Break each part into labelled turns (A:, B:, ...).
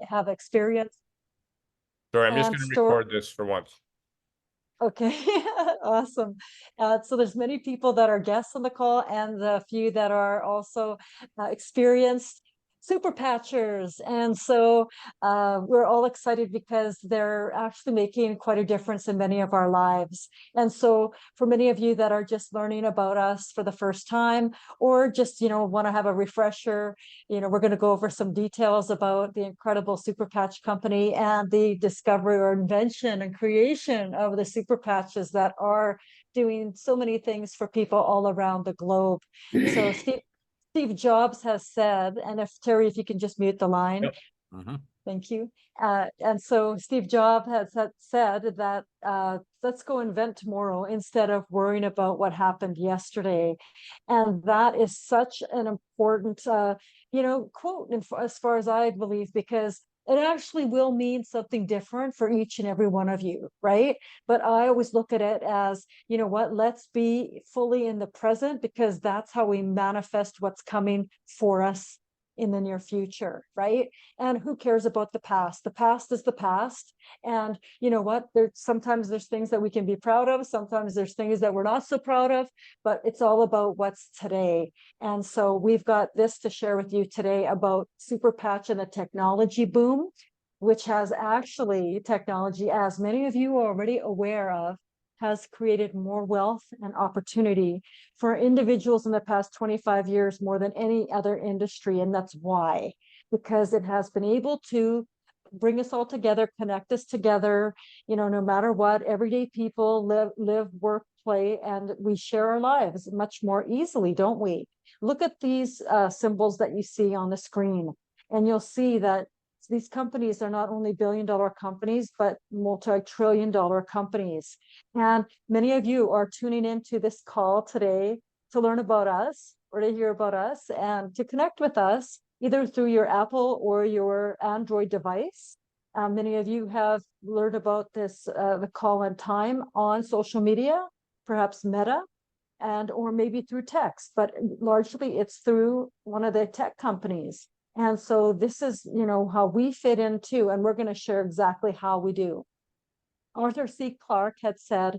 A: have experience
B: Sorry, I'm just
A: and
B: going to
A: store.
B: record this for once.
A: Okay, awesome. So there's many people that are guests on the call and a few that are also experienced super patchers. And so we're all excited because they're actually making quite a difference in many of our lives. And so for many of you that are just learning about us for the first time, or just, want to have a refresher, we're going to go over some details about the incredible super patch company and the discovery or invention and creation of the super patches that are doing so many things for people all around the globe. So Steve Jobs has said, and if Terry, if you can just mute the line.
B: Yep. Mhm.
A: Thank you. And so Steve Jobs has said that let's go invent tomorrow instead of worrying about what happened yesterday. And that is such an important, quote as far as I believe, because it actually will mean something different for each and every one of you, right? But I always look at it as, let's be fully in the present, because that's how we manifest what's coming for us in the near future, right? And who cares about the past? The past is the past. And you know what? Sometimes there's things that we can be proud of. Sometimes there's things that we're not so proud of, but it's all about what's today. And so we've got this to share with you today about super patch and the technology boom, which has actually technology, as many of you are already aware of, has created more wealth and opportunity for individuals in the past 25 years more than any other industry. And that's why, because it has been able to bring us all together, connect us together, no matter what. Everyday people live, work, play, and we share our lives much more easily, don't we? Look at these symbols that you see on the screen, and you'll see that these companies are not only billion-dollar companies, but multi-trillion-dollar companies. And many of you are tuning into this call today to learn about us, or to hear about us, and to connect with us, either through your Apple or your Android device. Many of you have learned about this, the call in time, on social media, perhaps Meta, or maybe through text, but largely it's through one of the tech companies. And so this is, how we fit into, and we're going to share exactly how we do. Arthur C. Clarke had said,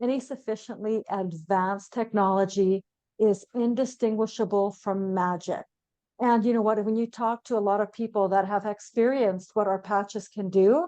A: any sufficiently advanced technology is indistinguishable from magic. And you know what, when you talk to a lot of people that have experienced what our patches can do,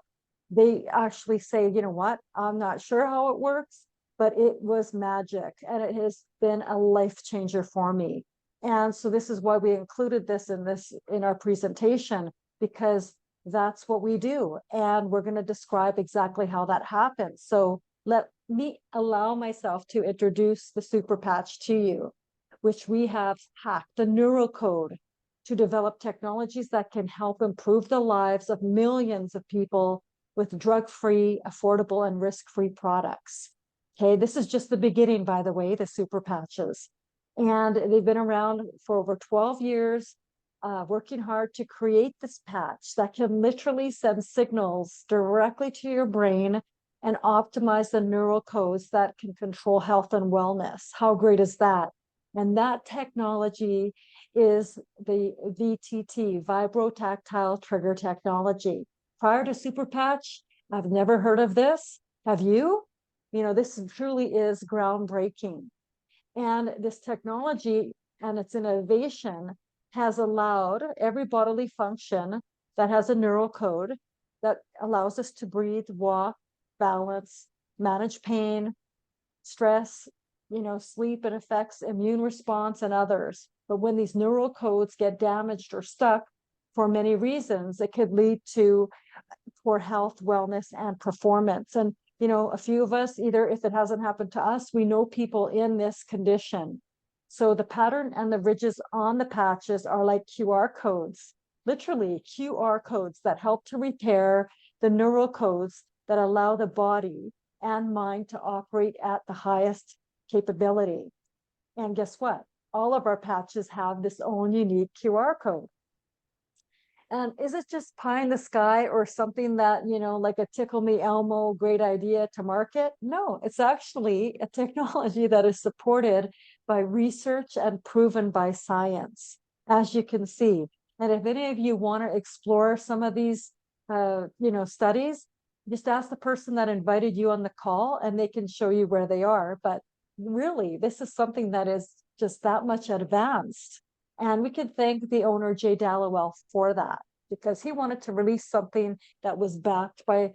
A: they actually say, you know what, I'm not sure how it works, but it was magic and it has been a life changer for me. And so this is why we included this in our presentation, because that's what we do. And we're going to describe exactly how that happens. So let me allow myself to introduce the super patch to you, which we have hacked the neural code to develop technologies that can help improve the lives of millions of people with drug-free, affordable, and risk-free products. Okay, this is just the beginning, by the way, the super patches. And they've been around for over 12 years, working hard to create this patch that can literally send signals directly to your brain and optimize the neural codes that can control health and wellness. How great is that? And that technology is the VTT, Vibrotactile Trigger Technology. Prior to Super Patch, I've never heard of this. Have you? This truly is groundbreaking. And this technology and its innovation has allowed every bodily function that has a neural code that allows us to breathe, walk, balance, manage pain, stress, sleep, and affects immune response and others. But when these neural codes get damaged or stuck for many reasons, it could lead to poor health, wellness, and performance. And a few of us, either if it hasn't happened to us, we know people in this condition. So the pattern and the ridges on the patches are like QR codes, literally QR codes that help to repair the neural codes that allow the body and mind to operate at the highest capability. And guess what? All of our patches have this own unique QR code. And is it just pie in the sky or something that, like a tickle me Elmo great idea to market? No, it's actually a technology that is supported by research and proven by science. As you can see, And if any of you want to explore some of these, studies, just ask the person that invited you on the call and they can show you where they are. But really, this is something that is just that much advanced. And we can thank the owner, Jay Dallowell, for that, because he wanted to release something that was backed by,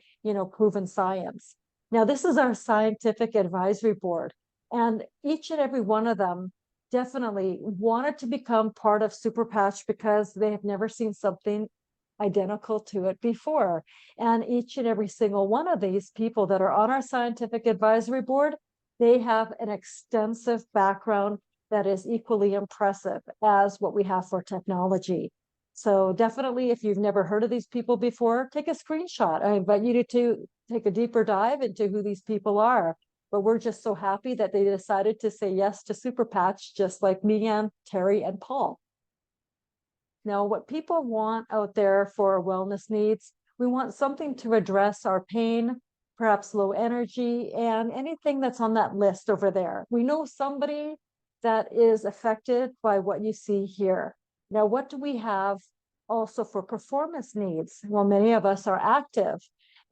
A: proven science. Now, this is our scientific advisory board, and each and every one of them definitely wanted to become part of Super Patch because they have never seen something identical to it before. And each and every single one of these people that are on our scientific advisory board, they have an extensive background that is equally impressive as what we have for technology. So definitely, if you've never heard of these people before, take a screenshot. I invite you to take a deeper dive into who these people are. But we're just so happy that they decided to say yes to Super Patch, just like me and Terry and Paul. Now, what people want out there for wellness needs, we want something to address our pain, perhaps low energy, and anything that's on that list over there. We know somebody that is affected by what you see here. Now, what do we have also for performance needs? Well, many of us are active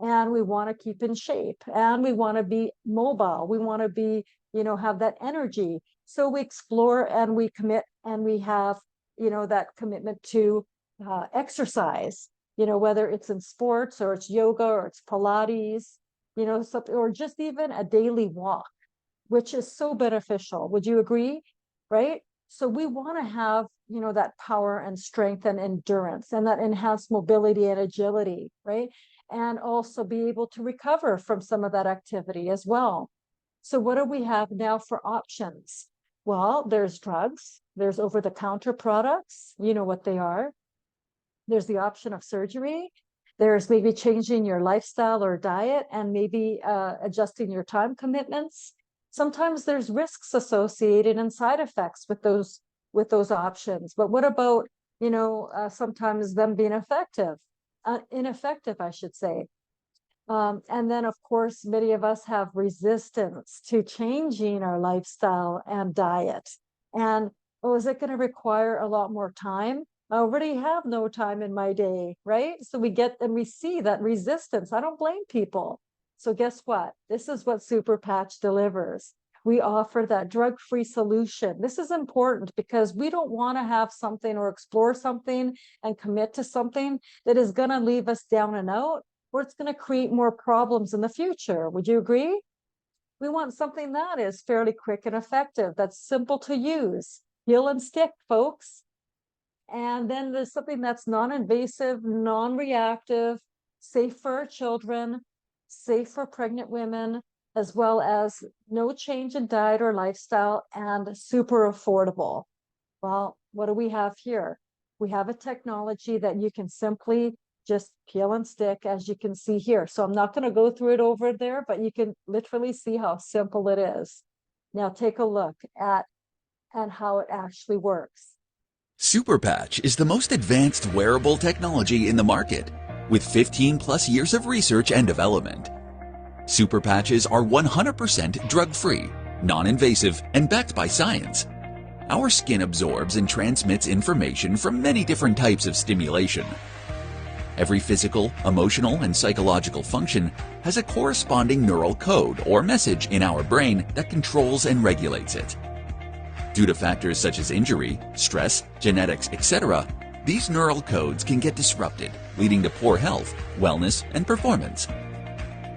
A: and we want to keep in shape and we want to be mobile. We want to be, have that energy. So we explore and we commit and we have, that commitment to exercise, whether it's in sports or it's yoga or it's Pilates, something, or just even a daily walk, which is so beneficial. Would you agree? Right? So we want to have, that power and strength and endurance and that enhanced mobility and agility, right? And also be able to recover from some of that activity as well. So what do we have now for options? Well, there's drugs, there's over-the-counter products, you know what they are. There's the option of surgery. There's maybe changing your lifestyle or diet and maybe adjusting your time commitments. Sometimes there's risks associated and side effects with those options. But what about, sometimes them being ineffective, I should say. And then, of course, many of us have resistance to changing our lifestyle and diet. And, is it going to require a lot more time? I already have no time in my day, right? So we get and we see that resistance. I don't blame people. So guess what? This is what Super Patch delivers. We offer that drug-free solution. This is important because we don't want to have something or explore something and commit to something that is going to leave us down and out, or it's going to create more problems in the future. Would you agree? We want something that is fairly quick and effective, that's simple to use. Peel and stick, folks. And then there's something that's non-invasive, non-reactive, safe for our children, safe for pregnant women, as well as no change in diet or lifestyle and super affordable. Well, what do we have here? We have a technology that you can simply just peel and stick, as you can see here. So I'm not going to go through it over there, but you can literally see how simple it is. Now take a look at and how it actually works.
C: Super Patch is the most advanced wearable technology in the market, with 15 plus years of research and development. Super Patches are 100% drug-free, non-invasive, and backed by science. Our skin absorbs and transmits information from many different types of stimulation. Every physical, emotional, and psychological function has a corresponding neural code or message in our brain that controls and regulates it. Due to factors such as injury, stress, genetics, etc., these neural codes can get disrupted, leading to poor health, wellness, and performance.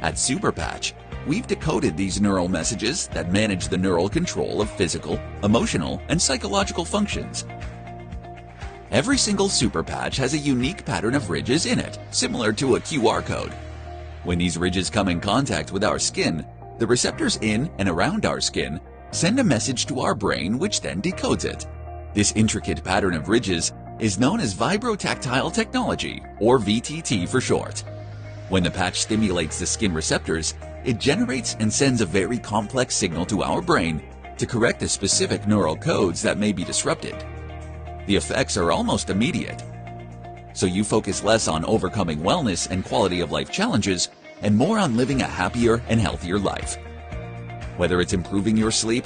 C: At Super Patch, we've decoded these neural messages that manage the neural control of physical, emotional, and psychological functions. Every single Super Patch has a unique pattern of ridges in it, similar to a QR code. When these ridges come in contact with our skin, the receptors in and around our skin send a message to our brain, which then decodes it. This intricate pattern of ridges is known as vibrotactile technology, or VTT for short. When the patch stimulates the skin receptors, it generates and sends a very complex signal to our brain to correct the specific neural codes that may be disrupted. The effects are almost immediate. So you focus less on overcoming wellness and quality of life challenges and more on living a happier and healthier life. Whether it's improving your sleep,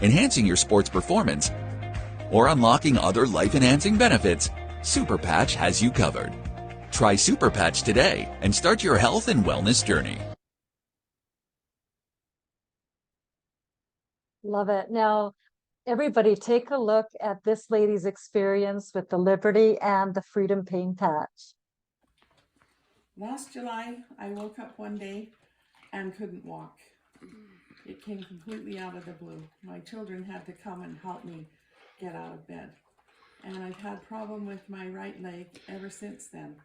C: enhancing your sports performance, or unlocking other life-enhancing benefits, Super Patch has you covered. Try Super Patch today and start your health and wellness journey.
A: Love it. Now, everybody take a look at this lady's experience with the Liberty and the Freedom Pain Patch.
D: Last July, I woke up one day and couldn't walk. It came completely out of the blue. My children had to come and help me get out of bed. And I've had problem with my right leg ever since then.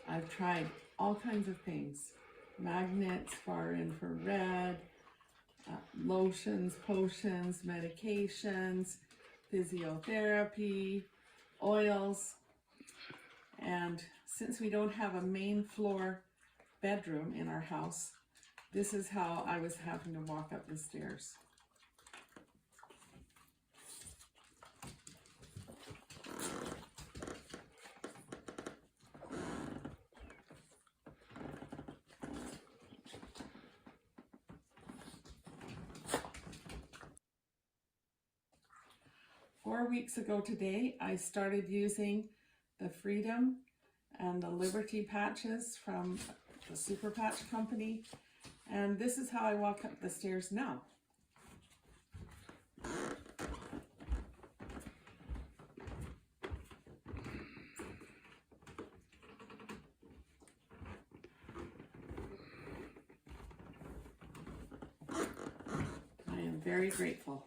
D: I've tried all kinds of things. Magnets, far infrared, lotions, potions, medications, physiotherapy, oils. And since we don't have a main floor bedroom in our house, this is how I was having to walk up the stairs. 4 weeks ago today, I started using the Freedom and the Liberty patches from the Super Patch Company, and this is how I walk up the stairs now. I am very grateful.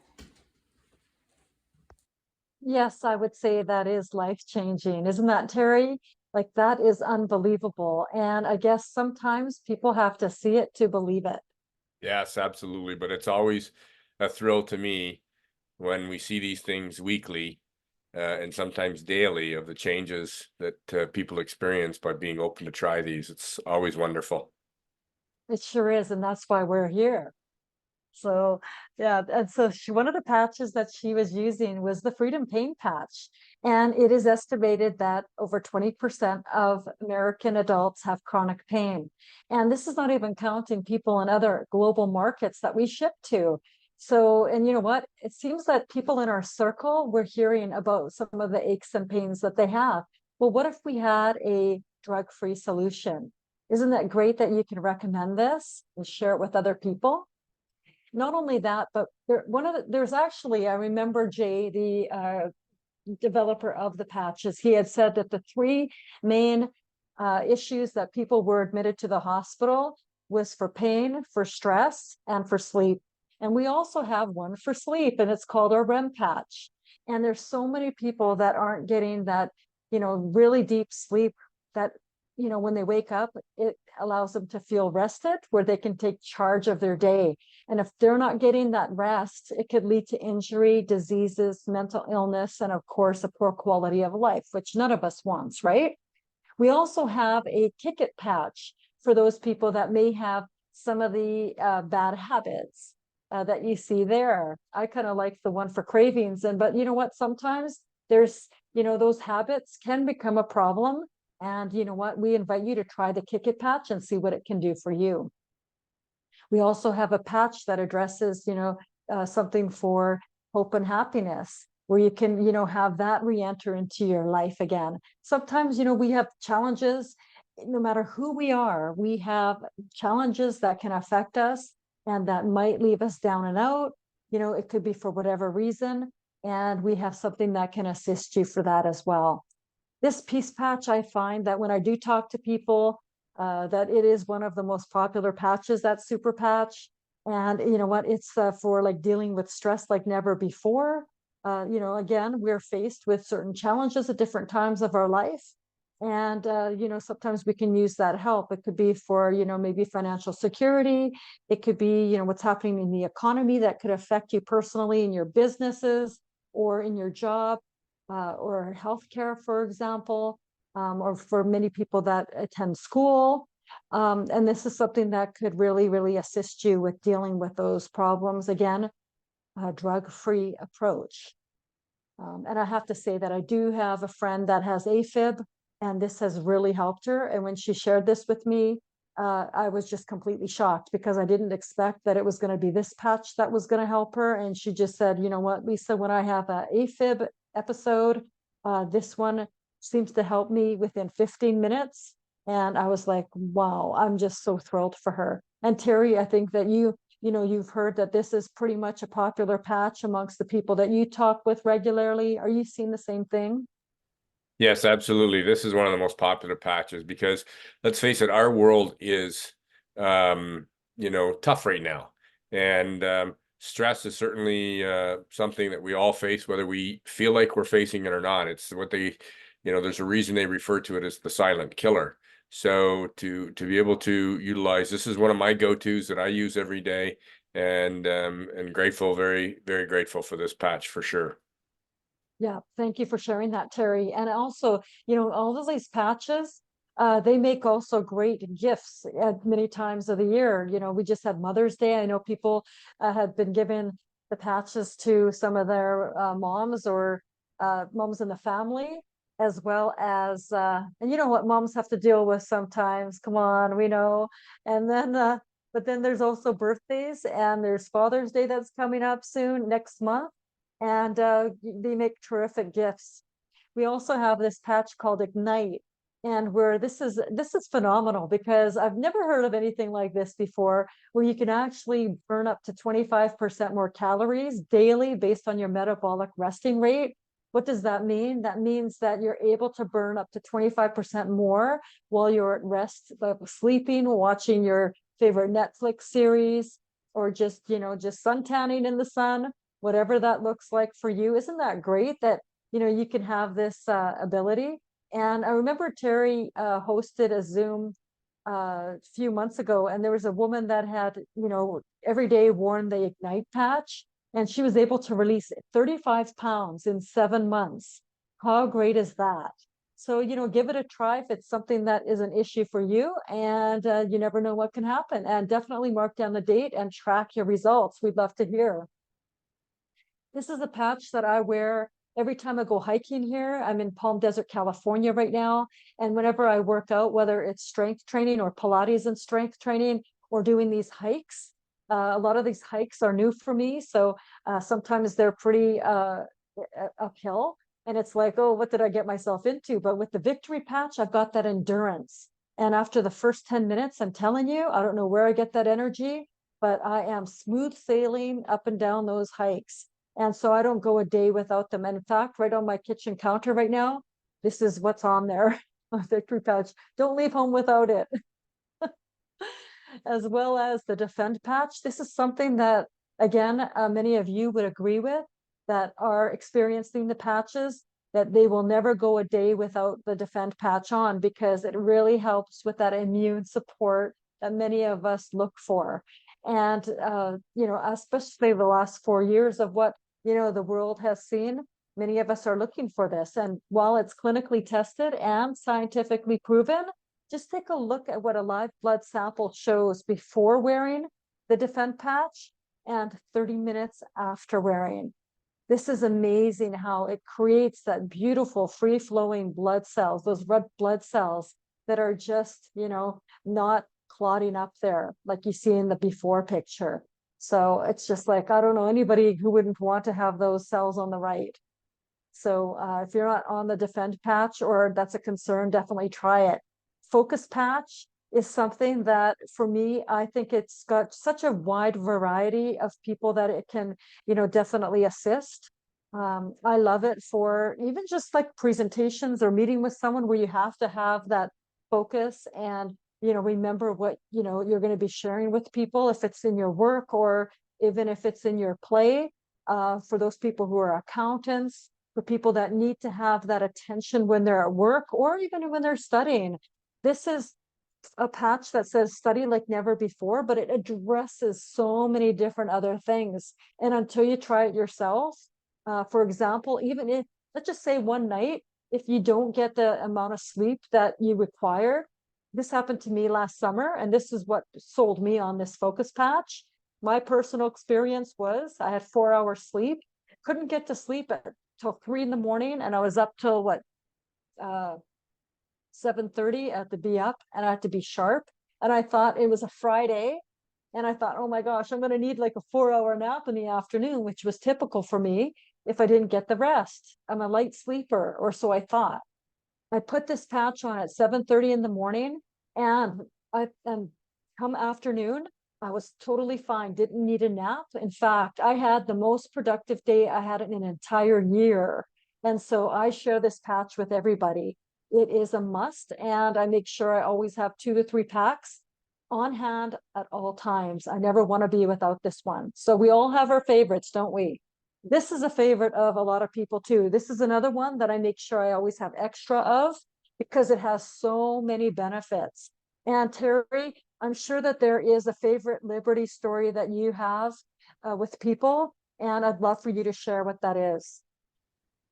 A: Yes, I would say that is life-changing. Isn't that, Terry? Like, that is unbelievable. And I guess sometimes people have to see it to believe it.
B: Yes, absolutely. But it's always a thrill to me when we see these things weekly and sometimes daily of the changes that people experience by being open to try these. It's always wonderful.
A: It sure is, and that's why we're here. So yeah, and so one of the patches that she was using was the Freedom Pain Patch. And it is estimated that over 20% of American adults have chronic pain. And this is not even counting people in other global markets that we ship to. So, and you know what? It seems that people in our circle, we're hearing about some of the aches and pains that they have. Well, what if we had a drug-free solution? Isn't that great that you can recommend this and share it with other people? Not only that, but there's actually, I remember Jay, the developer of the patches, he had said that the three main issues that people were admitted to the hospital was for pain, for stress, and for sleep. And we also have one for sleep, and it's called our REM patch. And there's so many people that aren't getting that, really deep sleep that, when they wake up, it allows them to feel rested, where they can take charge of their day. And if they're not getting that rest, it could lead to injury, diseases, mental illness, and of course, a poor quality of life, which none of us wants, right? We also have a kick it patch for those people that may have some of the bad habits that you see there. I kind of like the one for cravings, but you know what? Sometimes there's, those habits can become a problem. And you know what? We invite you to try the Kick It patch and see what it can do for you. We also have a patch that addresses, something for hope and happiness, where you can, have that re-enter into your life again. Sometimes, we have challenges, no matter who we are, we have challenges that can affect us and that might leave us down and out. It could be for whatever reason. And we have something that can assist you for that as well. This peace patch, I find that when I do talk to people, that it is one of the most popular patches, that Super Patch. And you know what, it's for like dealing with stress like never before. Again, we're faced with certain challenges at different times of our life. And, sometimes we can use that help. It could be for, maybe financial security. It could be, what's happening in the economy that could affect you personally in your businesses or in your job. Or healthcare, for example, or for many people that attend school. And this is something that could really, really assist you with dealing with those problems. Again, a drug-free approach. And I have to say that I do have a friend that has AFib, and this has really helped her. And when she shared this with me, I was just completely shocked because I didn't expect that it was going to be this patch that was going to help her. And she just said, you know what, Lisa, when I have an AFib episode, This one seems to help me within 15 minutes. And I was like, wow, I'm just so thrilled for her. And Terry, I think that you've heard that this is pretty much a popular patch amongst the people that you talk with regularly. Are you seeing the same thing?
B: Yes, absolutely. This is one of the most popular patches because let's face it, our world is, tough right now. And stress is certainly something that we all face, whether we feel like we're facing it or not. It's what there's a reason they refer to it as the silent killer. So to be able to utilize, this is one of my go-tos that I use every day, and grateful, very, very grateful for this patch for sure.
A: Yeah, thank you for sharing that, Terry. And also, all of these patches, they make also great gifts at many times of the year. We just had Mother's Day. I know people had been given the patches to some of their moms or moms in the family, as well as, and you know what moms have to deal with sometimes. Come on, we know. And then, but then there's also birthdays, and there's Father's Day that's coming up soon next month, and they make terrific gifts. We also have this patch called Ignite, and where this is phenomenal because I've never heard of anything like this before, where you can actually burn up to 25% more calories daily based on your metabolic resting rate. What does that mean? That means that you're able to burn up to 25% more while you're at rest, sleeping, watching your favorite Netflix series, or just sun tanning in the sun, whatever that looks like for you. Isn't that great that you can have this ability? And I remember Terry hosted a Zoom a few months ago, and there was a woman that had every day worn the Ignite patch, and she was able to release 35 pounds in 7 months. How great is that? So give it a try if it's something that is an issue for you, and you never know what can happen. And definitely mark down the date and track your results. We'd love to hear. This is a patch that I wear every time I go hiking here. I'm in Palm Desert, California right now. And whenever I work out, whether it's strength training or Pilates and strength training or doing these hikes, a lot of these hikes are new for me. So sometimes they're pretty uphill. And it's like, oh, what did I get myself into? But with the Victory patch, I've got that endurance. And after the first 10 minutes, I'm telling you, I don't know where I get that energy, but I am smooth sailing up and down those hikes. And so I don't go a day without them. And in fact, right on my kitchen counter right now, this is what's on there, a Victory patch. Don't leave home without it. As well as the Defend patch. This is something that, again, many of you would agree with that are experiencing the patches, that they will never go a day without the Defend patch on, because it really helps with that immune support that many of us look for. And, especially the last 4 years of what the world has seen, many of us are looking for this. And while it's clinically tested and scientifically proven, just take a look at what a live blood sample shows before wearing the Defend patch and 30 minutes after wearing. This is amazing how it creates that beautiful free flowing blood cells, those red blood cells that are just, not clotting up there like you see in the before picture. So it's just like, I don't know anybody who wouldn't want to have those cells on the right. So if you're not on the Defend patch or that's a concern, definitely try it. Focus patch is something that for me, I think it's got such a wide variety of people that it can, definitely assist. I love it for even just like presentations or meeting with someone where you have to have that focus and remember what you're going to be sharing with people, if it's in your work or even if it's in your play. For those people who are accountants, for people that need to have that attention when they're at work or even when they're studying. This is a patch that says study like never before, but it addresses so many different other things. And until you try it yourself, for example, even if, let's just say one night, if you don't get the amount of sleep that you require, this happened to me last summer, and this is what sold me on this focus patch. My personal experience was I had 4 hours sleep, couldn't get to sleep till 3 a.m, and I was up till what, 7:30. I had to be up and I had to be sharp. And I thought it was a Friday, and I thought, oh my gosh, I'm going to need like a 4-hour nap in the afternoon, which was typical for me. if I didn't get the rest. I'm a light sleeper, or so I thought. I put this patch on at 7:30 in the morning, and come afternoon, I was totally fine, didn't need a nap. In fact, I had the most productive day I had in an entire year. And so I share this patch with everybody. It is a must, and I make sure I always have 2 to 3 packs on hand at all times. I never want to be without this one. So we all have our favorites, don't we? This is a favorite of a lot of people too. This is another one that I make sure I always have extra of because it has so many benefits. And Terry, I'm sure that there is a favorite Liberty story that you have with people, and I'd love for you to share what that is.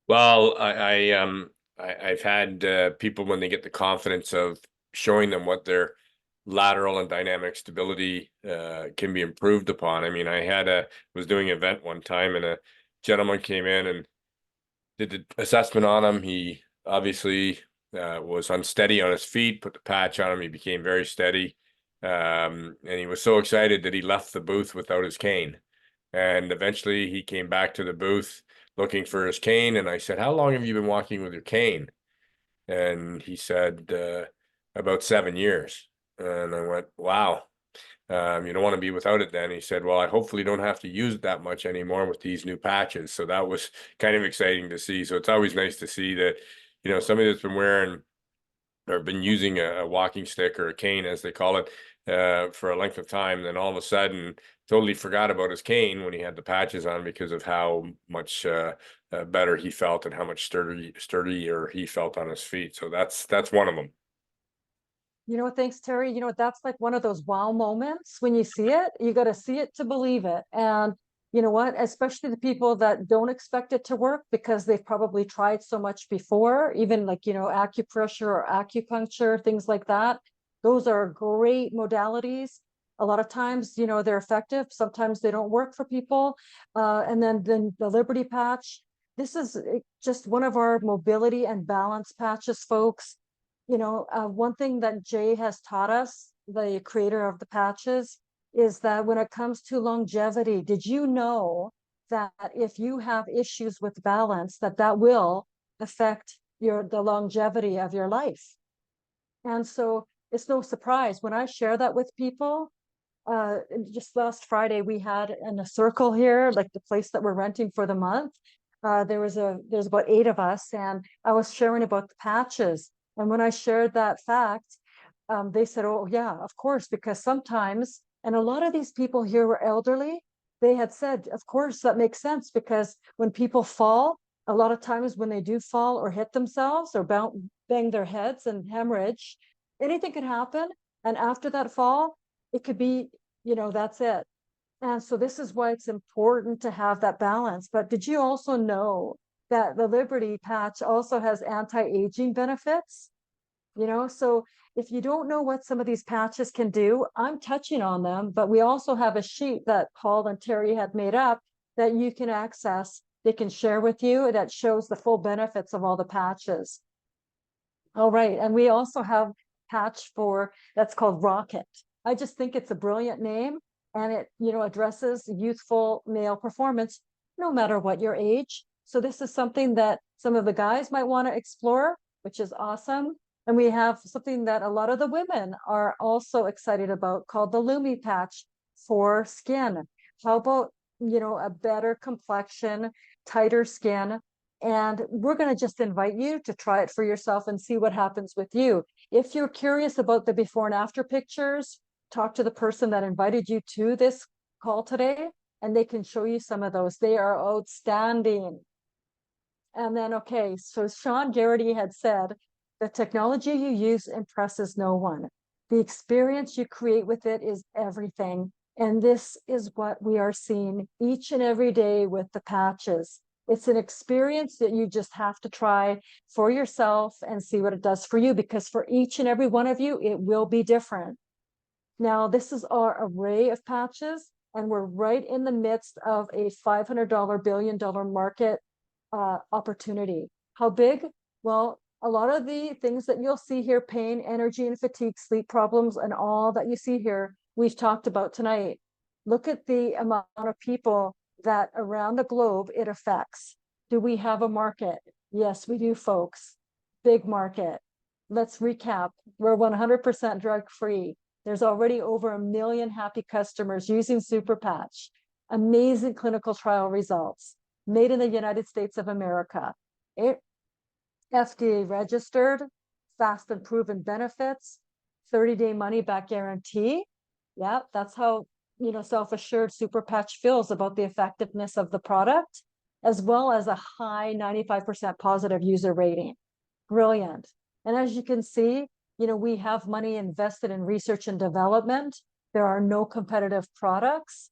B: Well, I've had people when they get the confidence of showing them what their lateral and dynamic stability can be improved upon. I mean, was doing an event one time, and a gentleman came in and did the assessment on him. He obviously was unsteady on his feet, put the patch on him. He became very steady. And he was so excited that he left the booth without his cane. And eventually he came back to the booth looking for his cane. And I said, "How long have you been walking with your cane?" And he said, "About 7 years." And I went, "Wow. You don't want to be without it then." He said, "Well, I hopefully don't have to use it that much anymore with these new patches." So that was kind of exciting to see. So it's always nice to see that, somebody that's been wearing or been using a walking stick or a cane, as they call it, for a length of time, then all of a sudden totally forgot about his cane when he had the patches on because of how much better he felt and how much sturdier he felt on his feet. So that's one of them.
A: Thanks, Terry. That's like one of those wow moments when you see it. You got to see it to believe it. And you know what? Especially the people that don't expect it to work because they've probably tried so much before, even like, acupressure or acupuncture, things like that. Those are great modalities. A lot of times, they're effective. Sometimes they don't work for people. And then the Liberty patch. This is just one of our mobility and balance patches, folks. One thing that Jay has taught us, the creator of the patches, is that when it comes to longevity, did you know that if you have issues with balance, that will affect the longevity of your life? And so it's no surprise when I share that with people. Just last Friday, we had in a circle here, like the place that we're renting for the month. There's about 8 of us, and I was sharing about the patches. And when I shared that fact, they said, "Oh yeah, of course," because sometimes, and a lot of these people here were elderly. They had said, "Of course, that makes sense," because when people fall, a lot of times when they do fall or hit themselves or bang their heads and hemorrhage, anything could happen. And after that fall, it could be, that's it. And so this is why it's important to have that balance. But did you also know that the Liberty patch also has anti-aging benefits? So if you don't know what some of these patches can do, I'm touching on them, but we also have a sheet that Paul and Terry had made up that you can access. They can share with you that shows the full benefits of all the patches. All right. And we also have patch that's called Rocket. I just think it's a brilliant name, and it, addresses youthful male performance no matter what your age. So this is something that some of the guys might want to explore, which is awesome. And we have something that a lot of the women are also excited about called the Lumi patch for skin. How about, a better complexion, tighter skin? And we're going to just invite you to try it for yourself and see what happens with you. If you're curious about the before and after pictures, talk to the person that invited you to this call today, and they can show you some of those. They are outstanding. And then, okay, so Sean Garrity had said, the technology you use impresses no one. The experience you create with it is everything. And this is what we are seeing each and every day with the patches. It's an experience that you just have to try for yourself and see what it does for you, because for each and every one of you, it will be different. Now, this is our array of patches, and we're right in the midst of a $500 billion market opportunity. How big? Well, a lot of the things that you'll see here, pain, energy, and fatigue, sleep problems, and all that you see here, we've talked about tonight. Look at the amount of people that around the globe it affects. Do we have a market? Yes, we do, folks. Big market. Let's recap. We're 100% drug-free. There's already over 1 million happy customers using Super Patch. Amazing clinical trial results. Made in the United States of America. FDA registered, fast and proven benefits, 30-day money-back guarantee. Yeah, that's how, self-assured Super Patch feels about the effectiveness of the product, as well as a high 95% positive user rating. Brilliant. And as you can see, we have money invested in research and development. There are no competitive products.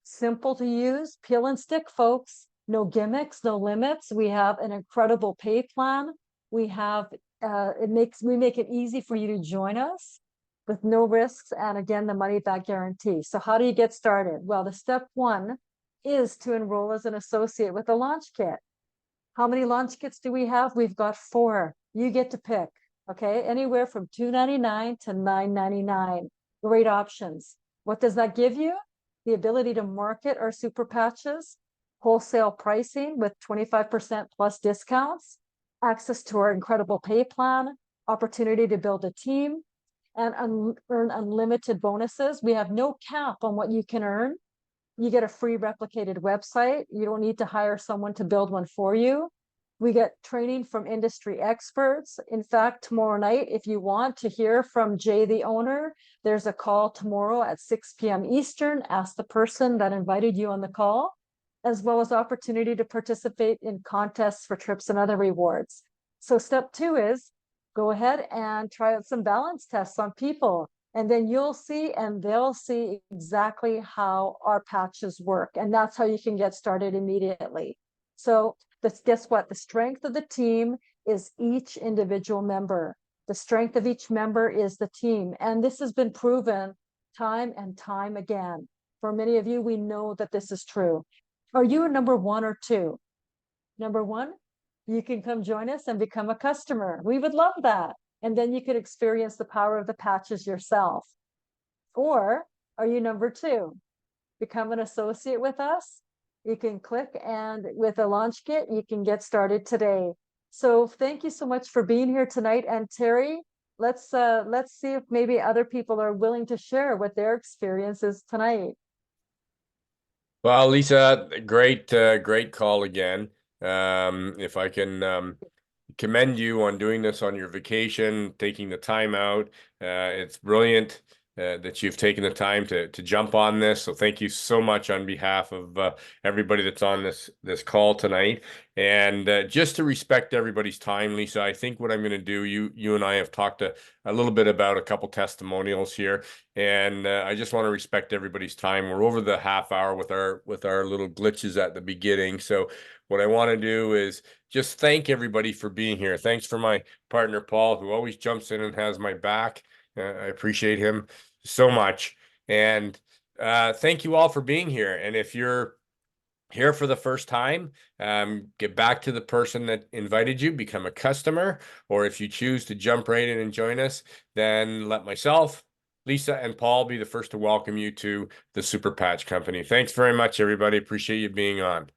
A: Simple to use, peel and stick, folks. No gimmicks, no limits. We have an incredible pay plan. We have, we make it easy for you to join us with no risks. And again, the money back guarantee. So how do you get started? Well, the step one is to enroll as an associate with a launch kit. How many launch kits do we have? We've got 4. You get to pick, okay? Anywhere from $2.99 to $9.99. Great options. What does that give you? The ability to market our Super Patches, wholesale pricing with 25% plus discounts, access to our incredible pay plan, opportunity to build a team, and earn unlimited bonuses. We have no cap on what you can earn. You get a free replicated website. You don't need to hire someone to build one for you. We get training from industry experts. In fact, tomorrow night, if you want to hear from Jay, the owner, there's a call tomorrow at 6 p.m. Eastern. Ask the person that invited you on the call, as well as opportunity to participate in contests for trips and other rewards. So step 2 is go ahead and try out some balance tests on people. And then you'll see and they'll see exactly how our patches work. And that's how you can get started immediately. So guess what? The strength of the team is each individual member. The strength of each member is the team. And this has been proven time and time again. For many of you, we know that this is true. Are you a number 1 or 2? Number 1, you can come join us and become a customer. We would love that. And then you could experience the power of the patches yourself. Or are you number 2? Become an associate with us. You can click, and with a launch kit, you can get started today. So thank you so much for being here tonight. And Terry, let's see if maybe other people are willing to share what their experience is tonight.
B: Well, Lisa, great call again. If I can commend you on doing this on your vacation, taking the time out. It's brilliant that you've taken the time to jump on this. So thank you so much on behalf of everybody that's on this call tonight. And just to respect everybody's time, Lisa, I think what I'm going to do, you and I have talked a little bit about a couple testimonials here, and I just want to respect everybody's time. We're over the half hour with our little glitches at the beginning. So what I want to do is just thank everybody for being here. Thanks for my partner, Paul, who always jumps in and has my back. I appreciate him so much. And thank you all for being here. And if you're here for the first time, get back to the person that invited you, become a customer. Or if you choose to jump right in and join us, then let myself, Lisa, and Paul be the first to welcome you to the Super Patch Company. Thanks very much, everybody. Appreciate you being on.